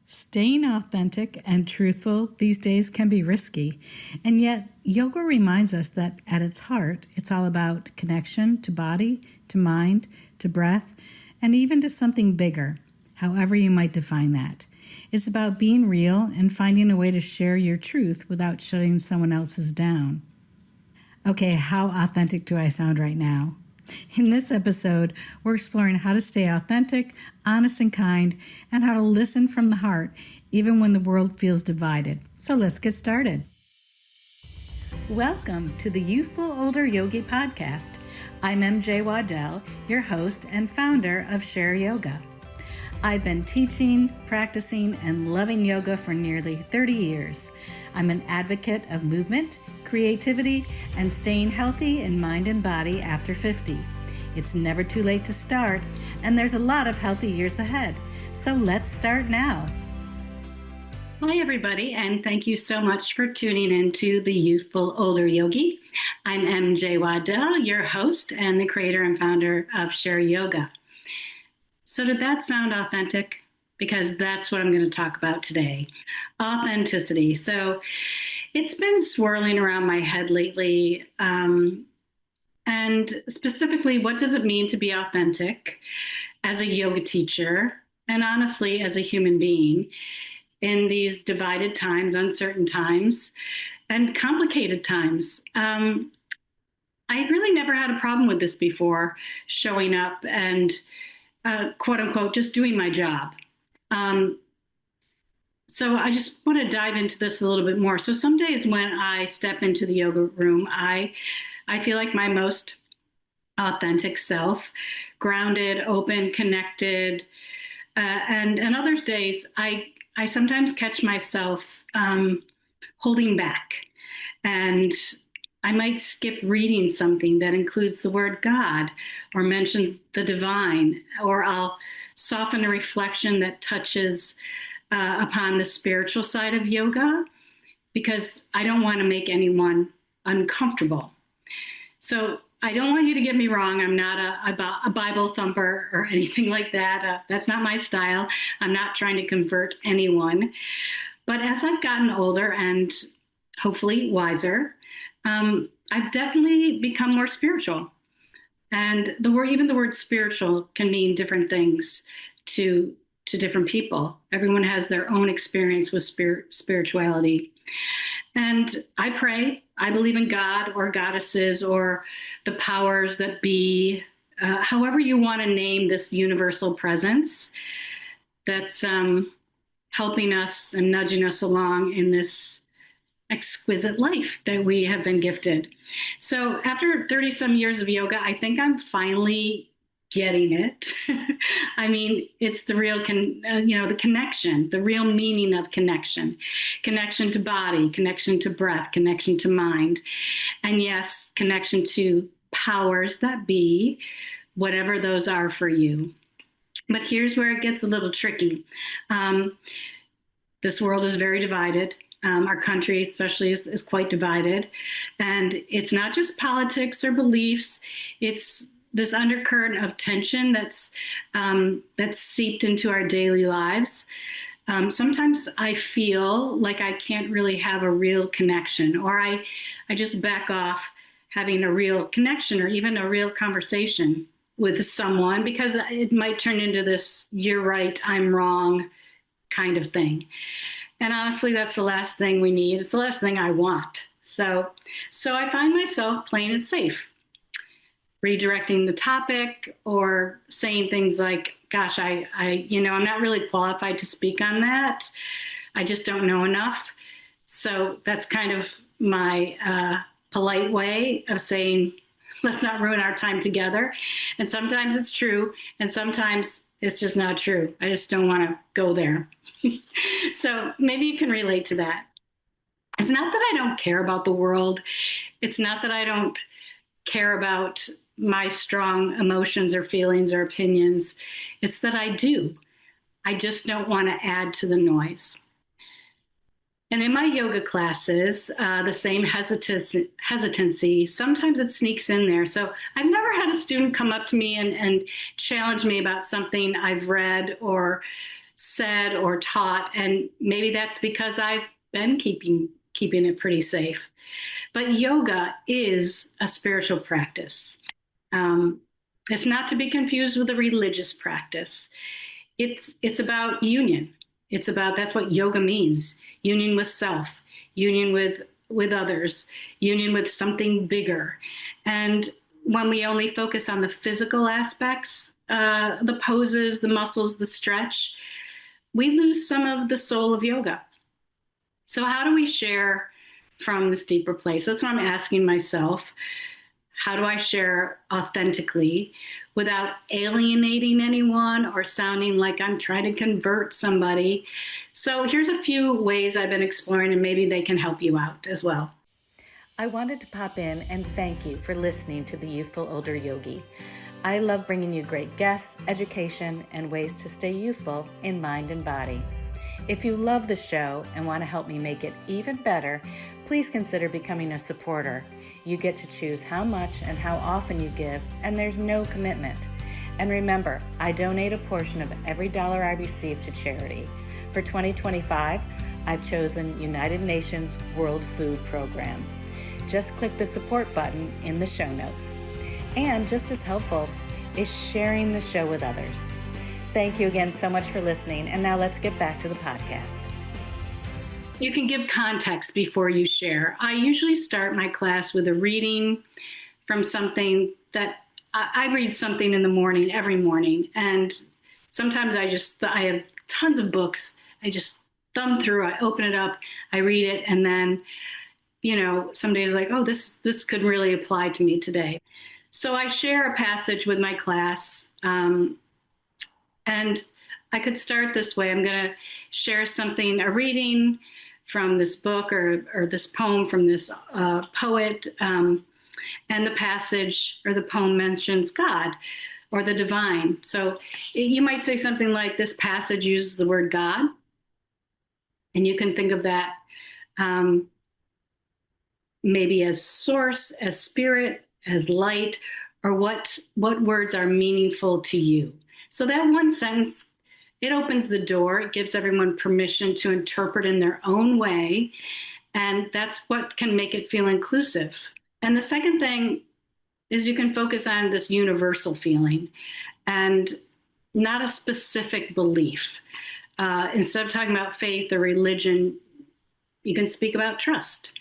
Staying authentic and truthful these days can be risky, and yet yoga reminds us that at its heart, it's all about connection to body, to mind, to breath, and even to something bigger, however you might define that. It's about being real and finding a way to share your truth without shutting someone else's down. Okay, how authentic do I sound right now? In this episode, we're exploring how to stay authentic, honest, and kind, and how to listen from the heart, even when the world feels divided. So let's get started. Welcome to the Youthful Older Yogi podcast. I'm MJ Waddell, your host and founder of Share Yoga. I've been teaching, practicing, and loving yoga for nearly 30 years. I'm an advocate of movement, creativity, and staying healthy in mind and body after 50. It's never too late to start, and there's a lot of healthy years ahead. So let's start now. Hi, everybody, and thank you so much for tuning in to the Youthful Older Yogi. I'm MJ Waddell, your host and the creator and founder of Share Yoga. So did that sound authentic? Because that's what I'm going to talk about today. Authenticity. So it's been swirling around my head lately. And specifically, what does it mean to be authentic as a yoga teacher and honestly as a human being in these divided times, uncertain times, and complicated times? I really never had a problem with this before, showing up and quote unquote, just doing my job. So I just want to dive into this a little bit more. So some days when I step into the yoga room, I feel like my most authentic self, grounded, open, connected. And other days I sometimes catch myself holding back, and I might skip reading something that includes the word God or mentions the divine, or I'll soften a reflection that touches upon the spiritual side of yoga because I don't want to make anyone uncomfortable. So I don't want you to get me wrong. I'm not a Bible thumper or anything like that. That's not my style. I'm not trying to convert anyone. But as I've gotten older and hopefully wiser, I've definitely become more spiritual. And even the word spiritual can mean different things to different people. Everyone has their own experience with spirituality. And I pray, I believe in God or goddesses or the powers that be, however you want to name this universal presence that's helping us and nudging us along in this exquisite life that we have been gifted. So after 30 some years of yoga, I think I'm finally getting it. I mean, it's the real, the connection, the real meaning of connection to body, connection to breath, connection to mind. And yes, connection to powers that be, whatever those are for you. But here's where it gets a little tricky. This world is very divided. Our country especially is quite divided. And it's not just politics or beliefs. It's this undercurrent of tension that's seeped into our daily lives. Sometimes I feel like I can't really have a real connection, or I just back off having a real connection or even a real conversation with someone because it might turn into this "you're right, I'm wrong" kind of thing. And honestly, that's the last thing we need. It's the last thing I want. So I find myself playing it safe, redirecting the topic or saying things like, gosh, I'm not really qualified to speak on that. I just don't know enough. So that's kind of my polite way of saying, let's not ruin our time together. And sometimes it's true. And sometimes it's just not true. I just don't want to go there. So maybe you can relate to that. It's not that I don't care about the world. It's not that I don't care about my strong emotions or feelings or opinions. It's that I do. I just don't want to add to the noise. And in my yoga classes, the same hesitancy, sometimes it sneaks in there. So I've never had a student come up to me and challenge me about something I've read or said or taught, and maybe that's because I've been keeping it pretty safe. But yoga is a spiritual practice. Um, it's not to be confused with a religious practice. It's about union. It's about that's what yoga means: union with self, union with others, union with something bigger. And when we only focus on the physical aspects, the poses, the muscles, the stretch, we lose some of the soul of yoga. So how do we share from this deeper place? That's what I'm asking myself. How do I share authentically without alienating anyone or sounding like I'm trying to convert somebody? So here's a few ways I've been exploring, and maybe they can help you out as well. I wanted to pop in and thank you for listening to The Youthful Older Yogi. I love bringing you great guests, education, and ways to stay youthful in mind and body. If you love the show and want to help me make it even better, please consider becoming a supporter. You get to choose how much and how often you give, and there's no commitment. And remember, I donate a portion of every dollar I receive to charity. For 2025, I've chosen United Nations World Food Program. Just click the support button in the show notes. And just as helpful is sharing the show with others. Thank you again so much for listening, and now let's get back to the podcast. You can give context before you share. I usually start my class with a reading from something that I read something in the morning, every morning. And sometimes I have tons of books. I just thumb through, I open it up, I read it, and then, some days like, oh, this could really apply to me today. So I share a passage with my class, and I could start this way. I'm going to share something, a reading from this book or this poem from this poet, and the passage or the poem mentions God or the divine. So you might say something like, this passage uses the word God, and you can think of that maybe as source, as spirit, as light, or what words are meaningful to you. So that one sentence, it opens the door. It gives everyone permission to interpret in their own way. And that's what can make it feel inclusive. And the second thing is you can focus on this universal feeling and not a specific belief. Instead of talking about faith or religion, you can speak about trust.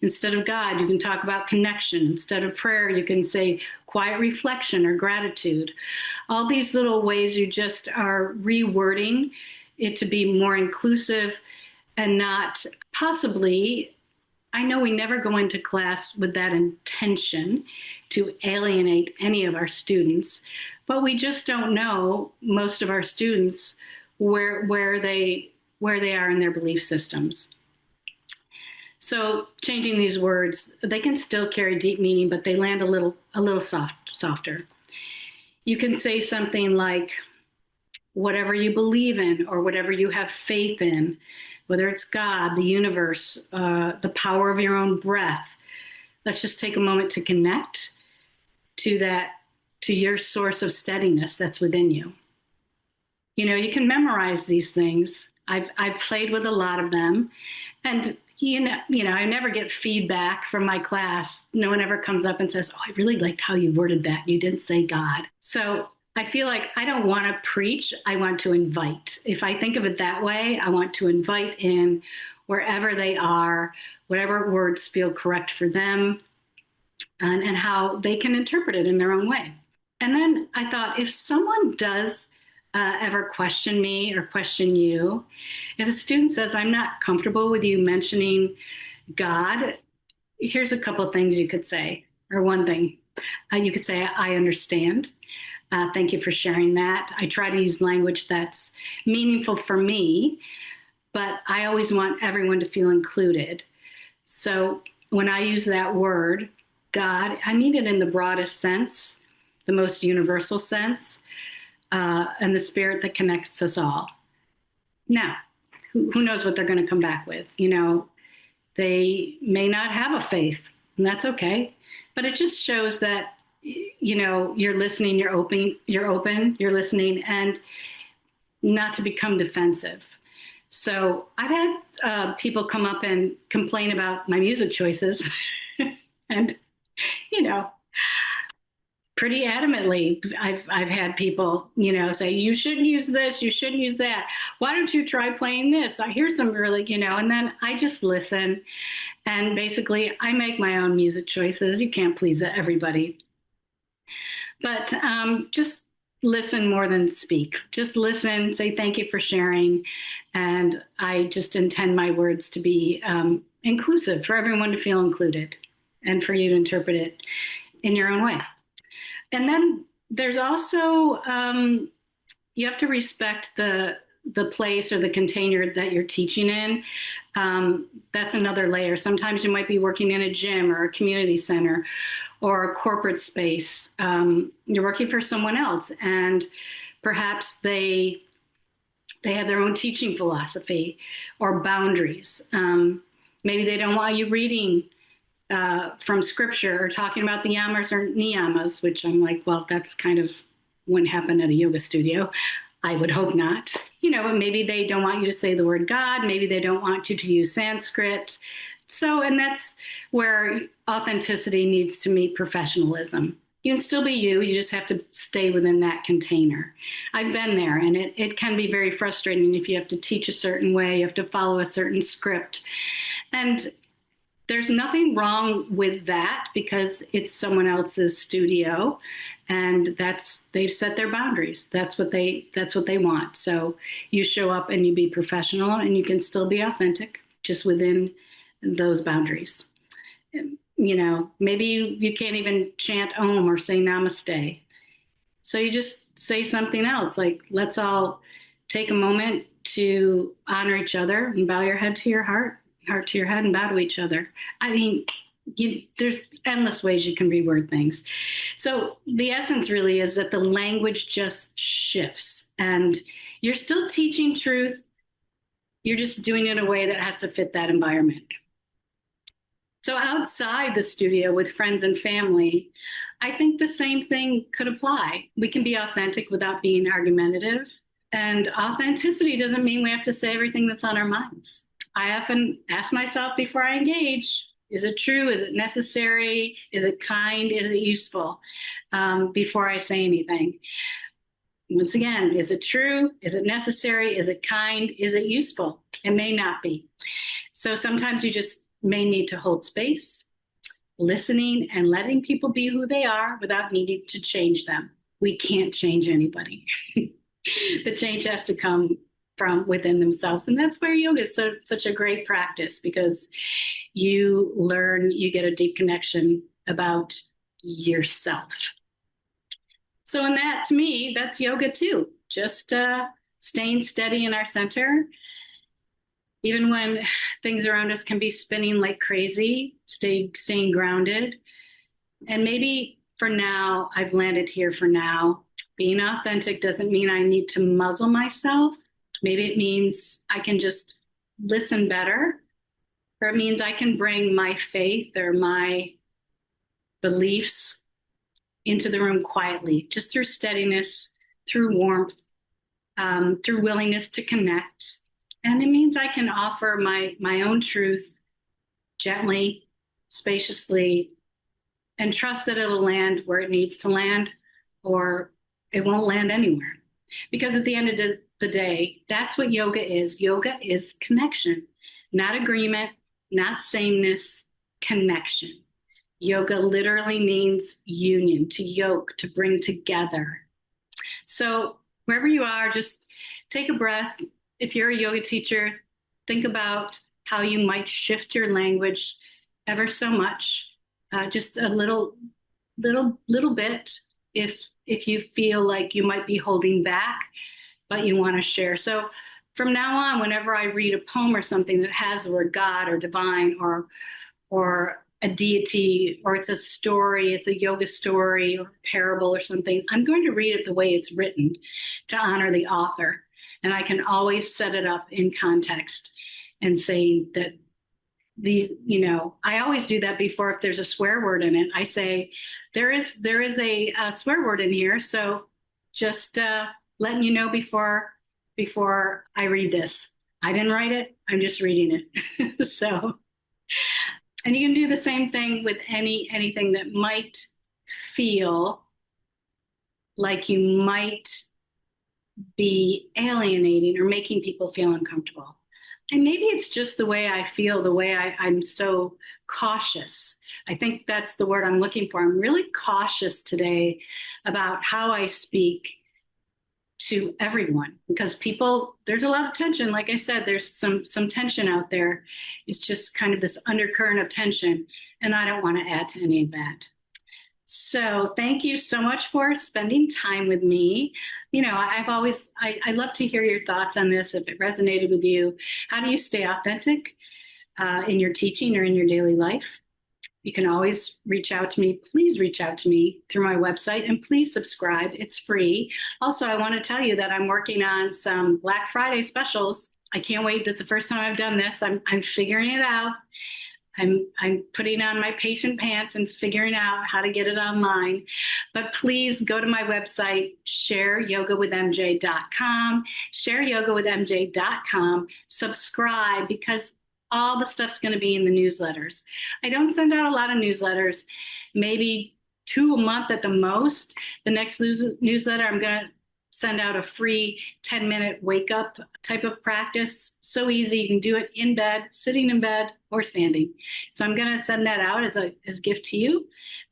Instead of God, you can talk about connection. Instead of prayer, you can say quiet reflection or gratitude. All these little ways you just are rewording it to be more inclusive and not possibly, I know we never go into class with that intention to alienate any of our students, but we just don't know, most of our students, where they are in their belief systems. So changing these words, they can still carry deep meaning, but they land a little softer. You can say something like, whatever you believe in or whatever you have faith in, whether it's God, the universe, the power of your own breath. Let's just take a moment to connect to that, to your source of steadiness that's within you. You can memorize these things. I've played with a lot of them, and I never get feedback from my class. No one ever comes up and says, oh, I really liked how you worded that. You didn't say God. So I feel like I don't want to preach. I want to invite. If I think of it that way, I want to invite in wherever they are, whatever words feel correct for them, and how they can interpret it in their own way. And then I thought, if someone does ever question me or question you, if a student says, I'm not comfortable with you mentioning God, here's a couple of things you could say, or one thing. You could say, I understand. Thank you for sharing that. I try to use language that's meaningful for me, but I always want everyone to feel included. So when I use that word, God, I mean it in the broadest sense, the most universal sense, and the spirit that connects us all. Now, who knows what they're going to come back with? They may not have a faith, and that's okay. But it just shows that, you're listening, you're open, you're listening. And not to become defensive. So I've had people come up and complain about my music choices. And, you know, pretty adamantly, I've had people, say, you shouldn't use this, you shouldn't use that. Why don't you try playing this? I hear some really, and then I just listen. And basically, I make my own music choices. You can't please everybody. But just listen more than speak. Just listen, say thank you for sharing. And I just intend my words to be inclusive, for everyone to feel included and for you to interpret it in your own way. And then there's also, you have to respect the place or the container that you're teaching in. That's another layer. Sometimes you might be working in a gym or a community center or a corporate space. You're working for someone else, and perhaps they have their own teaching philosophy or boundaries. Maybe they don't want you reading from scripture or talking about the yamas or niyamas, which I'm like, well, that's kind of wouldn't happen at a yoga studio. I would hope not. But maybe they don't want you to say the word God. Maybe they don't want you to use Sanskrit. So, and that's where authenticity needs to meet professionalism. You can still be you. You just have to stay within that container. I've been there, and it can be very frustrating if you have to teach a certain way, you have to follow a certain script. And there's nothing wrong with that because it's someone else's studio, and they've set their boundaries. That's what they want. So you show up and you be professional, and you can still be authentic just within those boundaries. Maybe you can't even chant Om or say Namaste. So you just say something else, like, let's all take a moment to honor each other and bow your head to your heart to your head, and bow to each other. I mean, there's endless ways you can reword things. So the essence really is that the language just shifts, and you're still teaching truth. You're just doing it in a way that has to fit that environment. So outside the studio with friends and family, I think the same thing could apply. We can be authentic without being argumentative. And authenticity doesn't mean we have to say everything that's on our minds. I often ask myself before I engage, is it true? Is it necessary? Is it kind? Is it useful? Before I say anything. Once again, is it true? Is it necessary? Is it kind? Is it useful? It may not be. So sometimes you just may need to hold space, listening and letting people be who they are without needing to change them. We can't change anybody. The change has to come from within themselves. And that's where yoga is such a great practice, because you learn, you get a deep connection about yourself. So in that, to me, that's yoga too. Just staying steady in our center. Even when things around us can be spinning like crazy, staying grounded. And maybe for now, I've landed here for now. Being authentic doesn't mean I need to muzzle myself. Maybe it means I can just listen better, or it means I can bring my faith or my beliefs into the room quietly, just through steadiness, through warmth, through willingness to connect. And it means I can offer my own truth gently, spaciously, and trust that it'll land where it needs to land, or it won't land anywhere. Because at the end of the day, that's what yoga is. Yoga is connection, not agreement, not sameness, connection. Yoga literally means union, to yoke, to bring together. So wherever you are, just take a breath. If you're a yoga teacher, think about how you might shift your language ever so much, just a little bit, if you feel like you might be holding back, but you want to share. So from now on, whenever I read a poem or something that has the word God or divine or a deity, or it's a story, it's a yoga story or parable or something, I'm going to read it the way it's written to honor the author. And I can always set it up in context and say that I always do that before. If there's a swear word in it, I say, there is a swear word in here. So just letting you know before before I read this. I didn't write it, I'm just reading it. So, and you can do the same thing with anything that might feel like you might be alienating or making people feel uncomfortable. And maybe it's just the way I feel, the way I'm so cautious. I think that's the word I'm looking for. I'm really cautious today about how I speak to everyone because people, there's a lot of tension. Like I said, there's some tension out there. It's just kind of this undercurrent of tension, and I don't want to add to any of that. So thank you so much for spending time with me. I love to hear your thoughts on this. If it resonated with you, how do you stay authentic in your teaching or in your daily life? You can always reach out to me. Please reach out to me through my website and please subscribe. It's free. Also, I want to tell you that I'm working on some Black Friday specials. I can't wait. This is the first time I've done this. I'm figuring it out. I'm putting on my patient pants and figuring out how to get it online. But please go to my website, shareyogawithmj.com, shareyogawithmj.com, subscribe because all the stuff's going to be in the newsletters. I don't send out a lot of newsletters, maybe 2 a month at the most. The next newsletter, I'm going to send out a free 10-minute wake up type of practice. So easy. You can do it in bed, sitting in bed, or standing. So I'm going to send that out as a gift to you.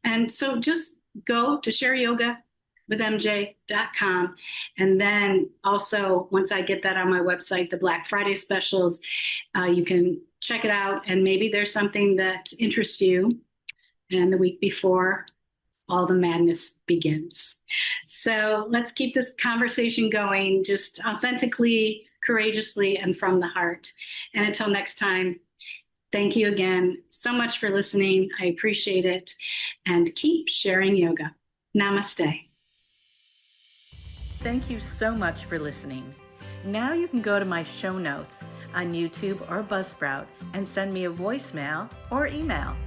And so just go to shareyogawithmj.com. And then also, once I get that on my website, the Black Friday specials, you can check it out. And maybe there's something that interests you. And the week before, all the madness begins. So let's keep this conversation going, just authentically, courageously, and from the heart. And until next time, thank you again so much for listening. I appreciate it. And keep sharing yoga. Namaste. Thank you so much for listening. Now you can go to my show notes on YouTube or Buzzsprout and send me a voicemail or email.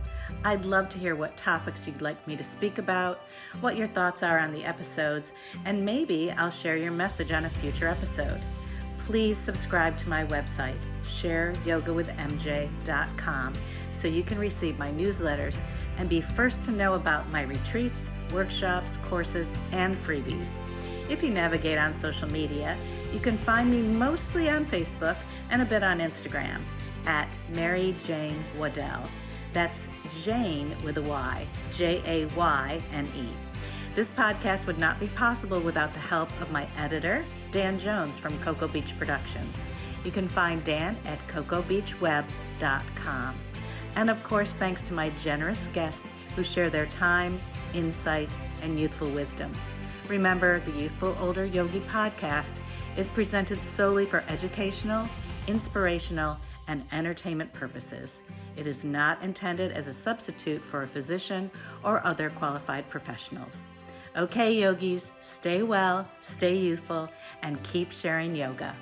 I'd love to hear what topics you'd like me to speak about, what your thoughts are on the episodes, and maybe I'll share your message on a future episode. Please subscribe to my website, shareyogawithmj.com, so you can receive my newsletters and be first to know about my retreats, workshops, courses, and freebies. If you navigate on social media, you can find me mostly on Facebook and a bit on Instagram at Mary Jane Waddell. That's Jane with a Y, Jayne. This podcast would not be possible without the help of my editor, Dan Jones from Cocoa Beach Productions. You can find Dan at cocoabeachweb.com. And of course, thanks to my generous guests who share their time, insights, and youthful wisdom. Remember, the Youthful Older Yogi podcast is presented solely for educational, inspirational, and entertainment purposes. It is not intended as a substitute for a physician or other qualified professionals. Okay, yogis, stay well, stay youthful, and keep sharing yoga.